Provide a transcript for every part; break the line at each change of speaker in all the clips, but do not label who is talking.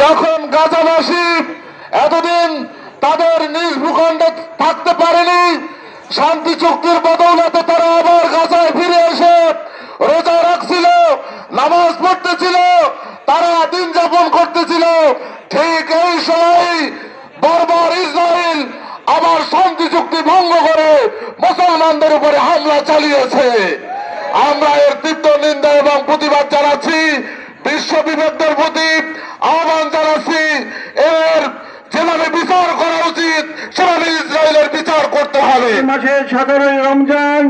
যখন গাজাবাসী এতদিন তাদের নিজ ভূখণ্ডে থাকতে পারেনি, শান্তি চুক্তির বদৌলতে তারা আবার গাজায় ফিরে এসে রোজা রাখছিল, নামাজ পড়তেছিল, তারা দিন যাপন করতেছিল। ঠিক এই সময় বারবার ইসরায়েল আবার শান্তি চুক্তি ভঙ্গ করে মুসলমানদের উপরে হামলা চালিয়েছে। আমরা এর তীব্র নিন্দা এবং প্রতিবাদ জানাচ্ছি। বিশ্ব বিবেকদের প্রতি আহ্বান জানাচ্ছি, এর যেভাবে বিচার করা উচিত সেভাবে ইসরায়েলের বিচার করতে হবে।
মাসের 17 রমজান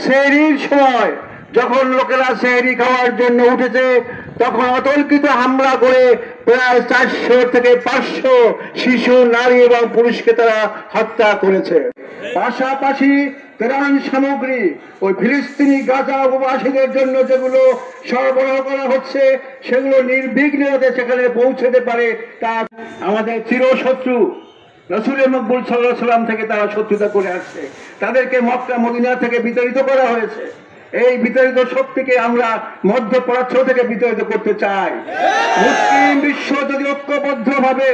সেহরির সময় যখন লোকেরা সেহরি খাওয়ার জন্য উঠেছে, তখন অতর্কিত হামলা করে প্রায় 400 থেকে 500 শিশু, নারী এবং পুরুষকে তারা হত্যা করেছে। পাশাপাশি ত্রাণ সামগ্রী ওই ফিলিস্তিনি গাজা অভিবাসীদের জন্য যেগুলো সরবরাহ করা হচ্ছে, সেগুলো নির্বিঘ্নে সেখানে পৌঁছতে পারে। তা আমাদের চিরশত্রু রাসূল মকবুল সাল্লাল্লাহু আলাইহি সাল্লাম থেকে তারা শত্রুতা করে আসছে। তাদেরকে মক্কা মদিনা থেকে বিতাড়িত করা হয়েছে। এই বিতাড়িত শক্তিকে আমরা মধ্যপ্রাচ্য থেকে বিতাড়িত করতে চাই। মুসলিম বিশ্ব যদি ঐক্যবদ্ধভাবে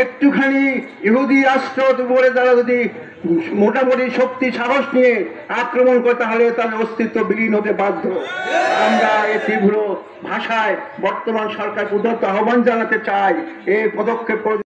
একটুখানি ইহুদি রাষ্ট্র উপরে তারা যদি মোটামুটি শক্তি সাহস নিয়ে আক্রমণ করে, তাহলে তাদের অস্তিত্ব বিলীন হতে বাধ্য। আমরা এই তীব্র ভাষায় বর্তমান সরকারকে উদাত্ত আহ্বান জানাতে চাই, এই পদক্ষেপ